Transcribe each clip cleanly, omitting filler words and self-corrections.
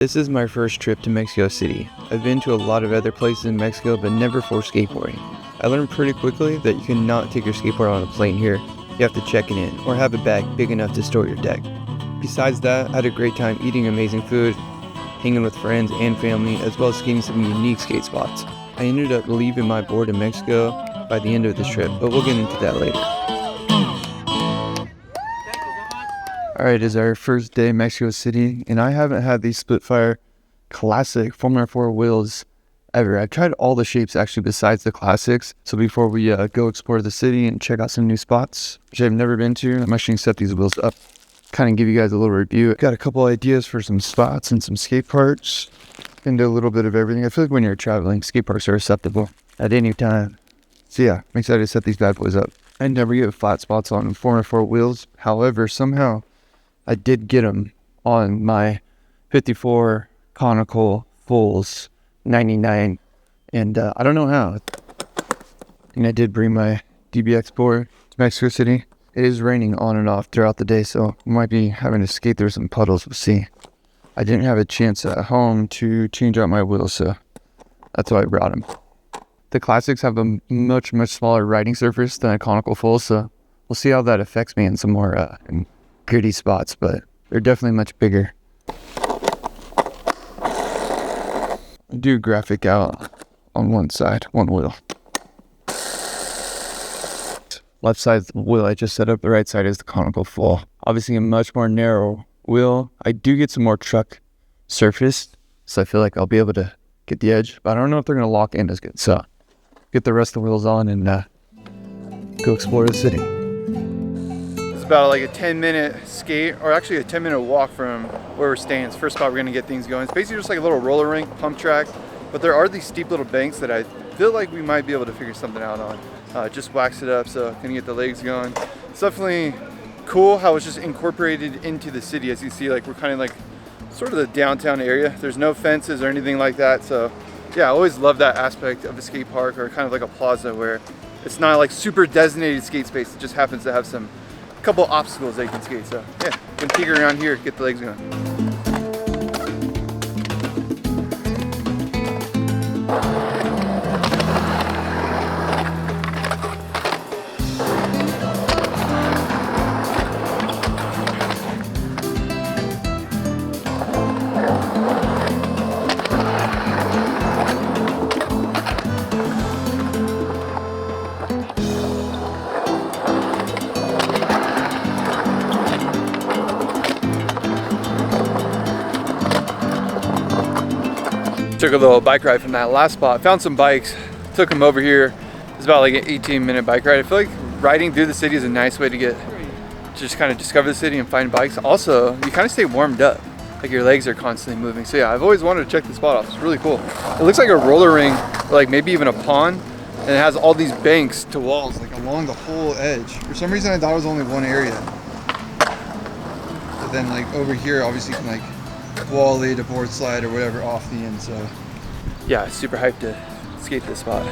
This is my first trip to Mexico City. I've been to a lot of other places in Mexico, but never for skateboarding. I learned pretty quickly that you cannot take your skateboard on a plane here. You have to check it in, or have a bag big enough to store your deck. Besides that, I had a great time eating amazing food, hanging with friends and family, as well as skating some unique skate spots. I ended up leaving my board in Mexico by the end of this trip, but we'll get into that later. Alright, it's our first day in Mexico City, and I haven't had these Splitfire classic Formula 4 wheels ever. I've tried all the shapes actually besides the classics. So before we go explore the city and check out some new spots, which I've never been to, I'm actually going to set these wheels up, kind of give you guys a little review. Got a couple ideas for some spots and some skate parks, and do a little bit of everything. I feel like when you're traveling, skate parks are acceptable at any time. So yeah, I'm excited to set these bad boys up. I never get flat spots on Formula 4 wheels. However, somehow I did get them on my 54 conical fulls 99, and I don't know how. And I did bring my DBX board to Mexico City. It is raining on and off throughout the day, so we might be having to skate through some puddles. We'll see. I didn't have a chance at home to change out my wheels, so that's why I brought them. The classics have a much smaller riding surface than a conical full, so we'll see how that affects me in some more gritty spots, but they're definitely much bigger. I do graphic out on one side, one wheel. Left side is the wheel I just set up, the right side is the conical full. Obviously a much more narrow wheel. I do get some more truck surface, so I feel like I'll be able to get the edge, but I don't know if they're going to lock in as good. So get the rest of the wheels on and go explore the city. About like a 10-minute skate, or actually a 10-minute walk from where we're staying. It's the first spot we're gonna get things going. It's basically just like a little roller rink, pump track, but there are these steep little banks that I feel like we might be able to figure something out on. Just wax it up, so gonna get the legs going. It's definitely cool how it's just incorporated into the city. As you see, like we're kind of like sort of the downtown area. There's no fences or anything like that, so yeah, I always love that aspect of a skate park, or kind of like a plaza where it's not like super designated skate space. It just happens to have some couple obstacles that you can skate. So yeah, can peek around here, get the legs going. Took a little bike ride from that last spot. Found some bikes, took them over here. It's about like an 18-minute bike ride. I feel like riding through the city is a nice way to just kind of discover the city and find bikes. Also, you kind of stay warmed up. Like your legs are constantly moving. So yeah, I've always wanted to check this spot off. It's really cool. It looks like a roller ring, or like maybe even a pond. And it has all these banks to walls like along the whole edge. For some reason I thought it was only one area. But then like over here, obviously you can like wall lead a board slide or whatever off the end. So yeah, super hyped to skate this spot.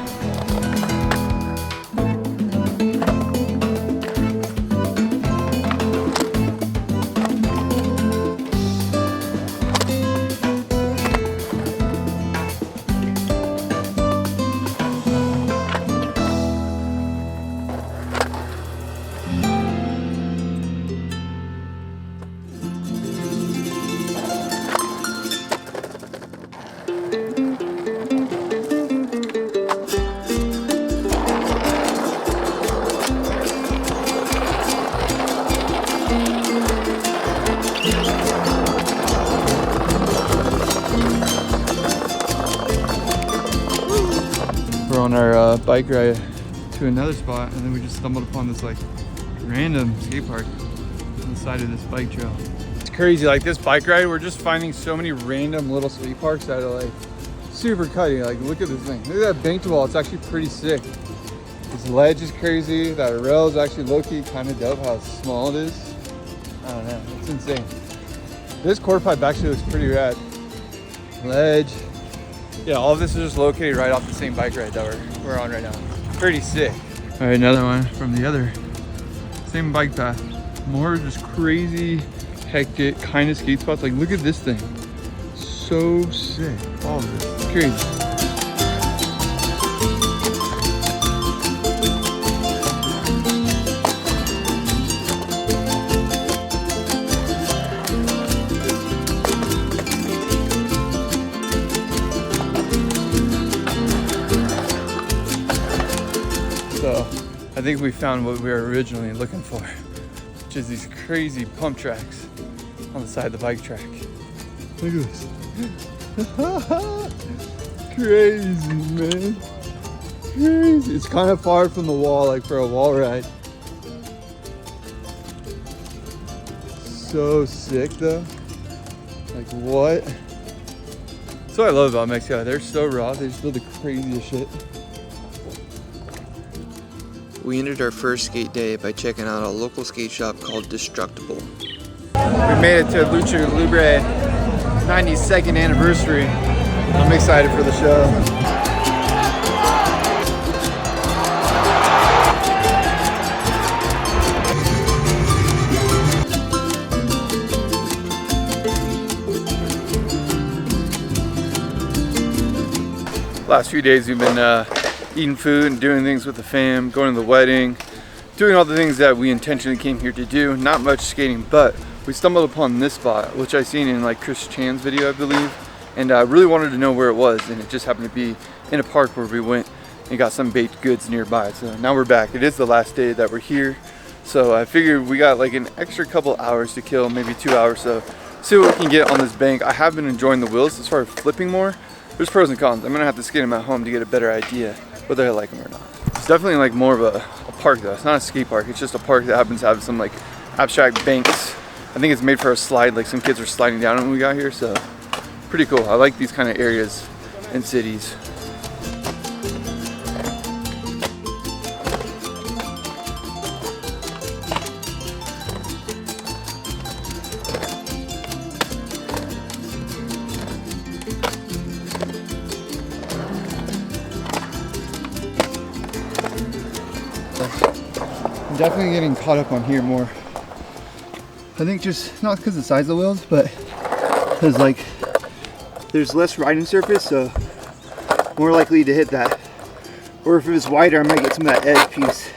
On our bike ride to another spot, and then we just stumbled upon this like random skate park on the side of this bike trail. It's crazy, like this bike ride, we're just finding so many random little skate parks that are like super cutting. Like look at this thing, look at that banked wall, it's actually pretty sick. This ledge is crazy, that rail is actually low-key kind of dope how small it is. I don't know, it's insane. This quarter pipe actually looks pretty rad. Ledge. Yeah, all of this is just located right off the same bike ride that we're on right now. Pretty sick. All right, another one from the other same bike path. More just crazy, hectic kind of skate spots. Like, look at this thing. so sick. All of it. It's crazy. So I think we found what we were originally looking for, which is these crazy pump tracks on the side of the bike track. Look at this. Crazy, man. Crazy. It's kind of far from the wall, like for a wall ride. So sick though. Like what? That's what I love about Mexico. They're so raw. They just build the craziest shit. We ended our first skate day by checking out a local skate shop called Destructible. We made it to Lucha Libre 92nd anniversary. I'm excited for the show. Last few days we've been eating food and doing things with the fam, going to the wedding, doing all the things that we intentionally came here to do. Not much skating, but we stumbled upon this spot, which I seen in like Chris Chan's video, I believe, and I really wanted to know where it was, and it just happened to be in a park where we went and got some baked goods nearby. So now we're back. It is the last day that we're here, so I figured we got like an extra couple hours to kill, maybe 2 hours, so see what we can get on this bank. I have been enjoying the wheels as far as flipping more. There's pros and cons. I'm gonna have to skate them at home to get a better idea whether I like them or not. It's definitely like more of a park though. It's not a skate park. It's just a park that happens to have some like abstract banks. I think it's made for a slide, like some kids were sliding down when we got here, so pretty cool. I like these kind of areas in cities. I'm definitely getting caught up on here more. I think just not because of the size of the wheels, but because like there's less riding surface, so more likely to hit that. Or if it was wider, I might get some of that edge piece.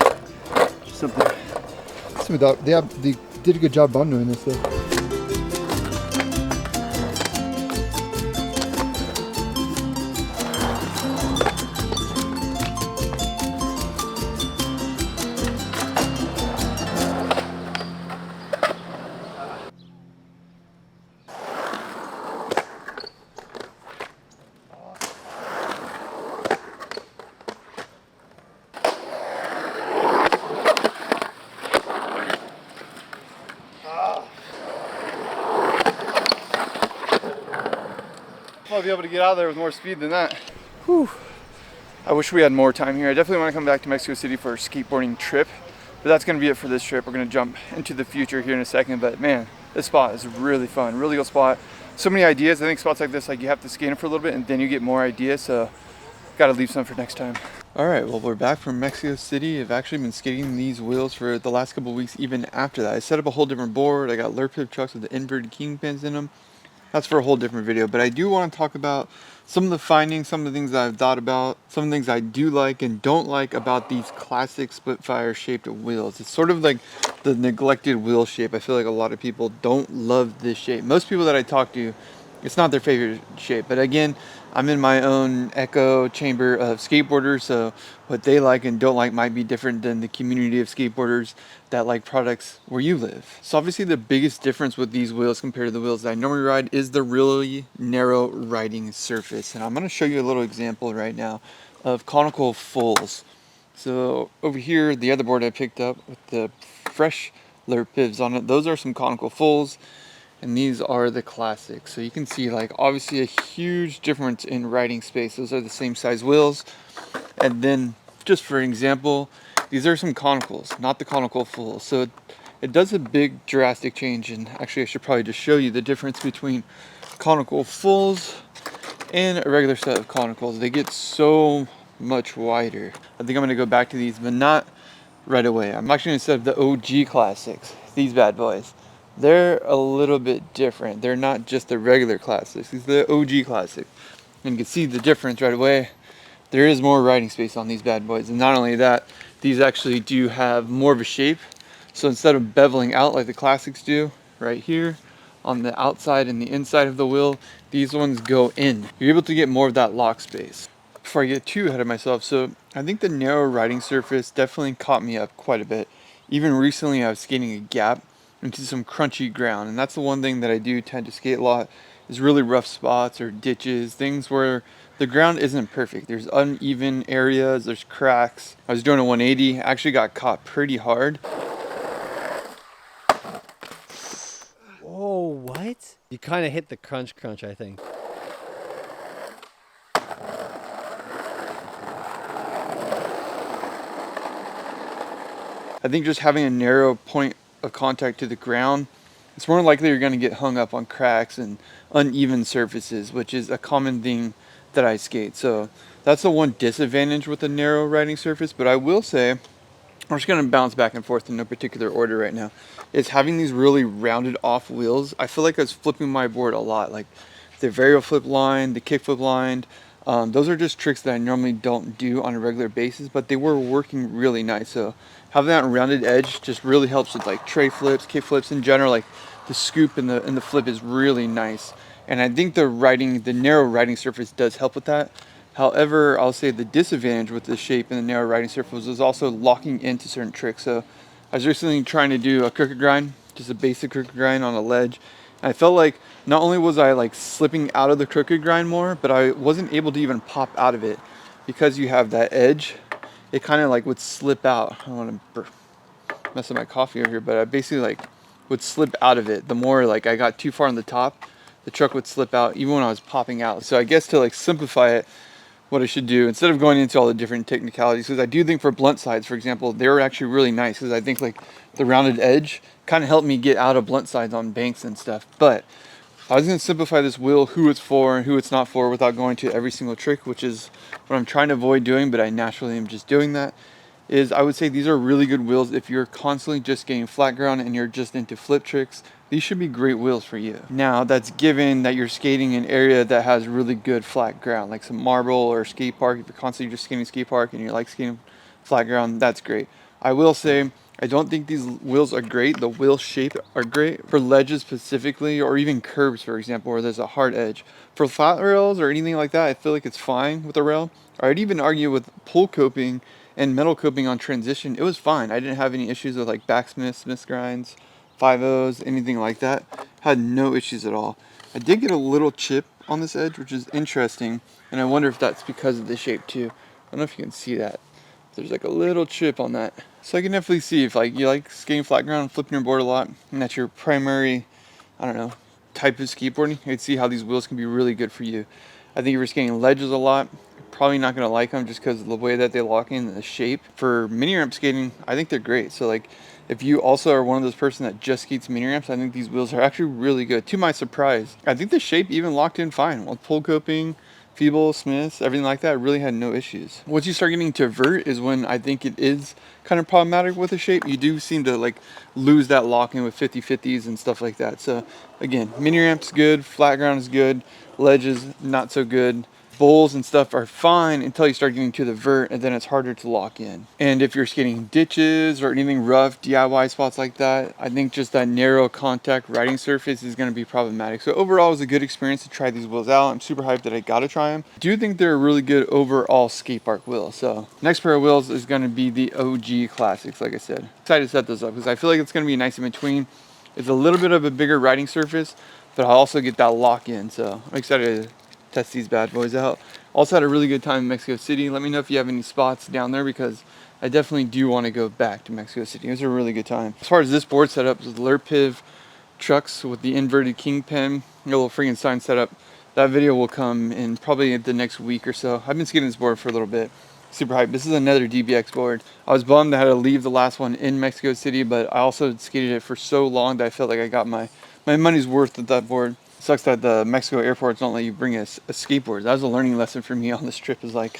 Something. They did a good job on doing this though. I'll be able to get out of there with more speed than that. Whew. I wish we had more time here. I definitely want to come back to Mexico City for a skateboarding trip, but that's going to be it for this trip. We're going to jump into the future here in a second, but man, this spot is really fun, really cool spot. So many ideas. I think spots like this, like you have to skate them for a little bit and then you get more ideas, so got to leave some for next time. All right, well, we're back from Mexico City. I've actually been skating these wheels for the last couple of weeks, even after that. I set up a whole different board. I got lurp hip trucks with the inverted kingpins in them. That's for a whole different video, but I do want to talk about some of the findings, some of the things that I've thought about, some of the things I do like and don't like about these classic split fire shaped wheels. It's sort of like the neglected wheel shape. I feel like a lot of people don't love this shape. Most people that I talk to, it's not their favorite shape, but again, I'm in my own echo chamber of skateboarders, so what they like and don't like might be different than the community of skateboarders that like products where you live. So obviously the biggest difference with these wheels compared to the wheels that I normally ride is the really narrow riding surface. And I'm going to show you a little example right now of conical fulls. So over here, the other board I picked up with the fresh lurp pivs on it, those are some conical fulls. And these are the classics. So you can see like obviously a huge difference in riding space. Those are the same size wheels. And then just for an example, these are some conicals, not the conical fulls. So it does a big drastic change. And actually I should probably just show you the difference between conical fulls and a regular set of conicals. They get so much wider. I think I'm gonna go back to these, but not right away. I'm actually gonna set up the OG classics, these bad boys. they're a little bit different. They're not just the regular classics. These are the OG classic. And you can see the difference right away. There is more riding space on these bad boys. And not only that, these actually do have more of a shape. So instead of beveling out like the classics do right here on the outside and the inside of the wheel, these ones go in. You're able to get more of that lock space. Before I get too ahead of myself, so I think the narrow riding surface definitely caught me up quite a bit. Even recently I was skating a gap into some crunchy ground, and that's the one thing that I do tend to skate a lot, is really rough spots or ditches, things where the ground isn't perfect. There's uneven areas, there's cracks. I was doing a 180, actually got caught pretty hard. Oh, what? You kind of hit the crunch, I think. I think just having a narrow point of contact to the ground, it's more likely you're going to get hung up on cracks and uneven surfaces, which is a common thing that I skate. So that's the one disadvantage with a narrow riding surface. But I will say, I'm just going to bounce back and forth in no particular order right now, is having these really rounded off wheels. I feel like I was flipping my board a lot, like the varial flip line, the kick flip line. Those are just tricks that I normally don't do on a regular basis, but they were working really nice. So having that rounded edge just really helps with like tray flips, kick flips in general. Like the scoop and the flip is really nice. And I think the narrow riding surface does help with that. However, I'll say the disadvantage with the shape and the narrow riding surface is also locking into certain tricks. So I was recently trying to do a crooked grind, just a basic crooked grind on a ledge. And I felt like not only was I like slipping out of the crooked grind more, but I wasn't able to even pop out of it because you have that edge. It kind of like would slip out. I don't want to mess up my coffee over here, but I basically like would slip out of it. The more like I got too far on the top, the truck would slip out even when I was popping out. So I guess to like simplify it, what I should do instead of going into all the different technicalities, because I do think for blunt sides, for example, they were actually really nice because I think like the rounded edge kind of helped me get out of blunt sides on banks and stuff. But I was going to simplify this wheel, who it's for and who it's not for, without going to every single trick, which is what I'm trying to avoid doing, but I naturally am just doing that. Is I would say these are really good wheels if you're constantly just getting flat ground and you're just into flip tricks. These should be great wheels for you. Now, that's given that you're skating in an area that has really good flat ground, like some marble or skate park. If you're constantly just skating skate park and you like skating flat ground, that's great. I will say, I don't think these wheels are great. The wheel shape are great for ledges specifically, or even curbs, for example, where there's a hard edge. For flat rails or anything like that, I feel like it's fine with a rail. Or I'd even argue with pull coping and metal coping on transition, it was fine. I didn't have any issues with like backsmiths, smith grinds, 5.0s, anything like that. Had no issues at all. I did get a little chip on this edge, which is interesting, and I wonder if that's because of the shape too. I don't know if you can see that. There's like a little chip on that. So I can definitely see if like you like skating flat ground, flipping your board a lot, and that's your primary, I don't know, type of skateboarding, you can see how these wheels can be really good for you. I think if you're skating ledges a lot, probably not going to like them just because of the way that they lock in, the shape. For mini ramp skating, I think they're great. So like if you also are one of those person that just skates mini ramps, I think these wheels are actually really good. To my surprise, I think the shape even locked in fine with pull coping, feeble, smiths, everything like that. I really had no issues. Once you start getting to vert is when I think it is kind of problematic with the shape. You do seem to like lose that lock-in with 50/50s and stuff like that. So again, mini ramps good, flat ground is good, ledges not so good. Bowls and stuff are fine until you start getting to the vert, and then it's harder to lock in. And if you're skating ditches or anything rough, DIY spots like that, I think just that narrow contact riding surface is going to be problematic. So overall, it was a good experience to try these wheels out. I'm super hyped that I got to try them. I do think they're a really good overall skate park wheel. So next pair of wheels is going to be the OG Classics, like I said. Excited to set those up because I feel like it's going to be nice in between. It's a little bit of a bigger riding surface, but I'll also get that lock in. So I'm excited to test these bad boys out. Also had a really good time in Mexico City. Let me know if you have any spots down there because I definitely do want to go back to Mexico City. It was a really good time. As far as this board setup, is Lurpiv trucks with the inverted kingpin, a little Frankenstein setup. That video will come in probably the next week or so. I've been skating this board for a little bit. Super hyped. This is another DBX board. I was bummed I had to leave the last one in Mexico City, but I also skated it for so long that I felt like I got my money's worth with that board. Sucks that the Mexico airports don't let you bring a skateboard. That was a learning lesson for me on this trip, is like,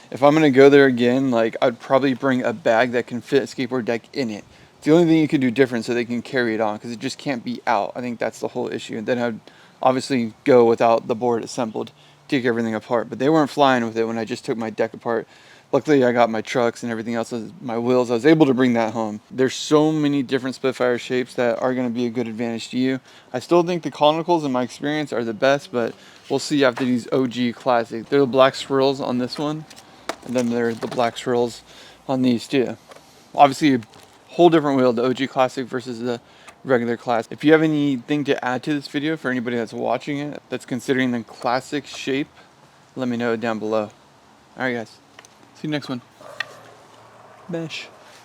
if I'm gonna go there again, like I'd probably bring a bag that can fit a skateboard deck in it. It's the only thing you could do different so they can carry it on, because it just can't be out. I think that's the whole issue. And then I'd obviously go without the board assembled, take everything apart. But they weren't flying with it when I just took my deck apart. Luckily, I got my trucks and everything else, my wheels. I was able to bring that home. There's so many different Spitfire shapes that are going to be a good advantage to you. I still think the conicals, in my experience, are the best, but we'll see after these OG classics. They're the black swirls on this one, and then they're the black swirls on these too. Obviously, a whole different wheel, the OG classic versus the regular class. If you have anything to add to this video for anybody that's watching it, that's considering the classic shape, let me know down below. All right, guys. See you next one. Mesh.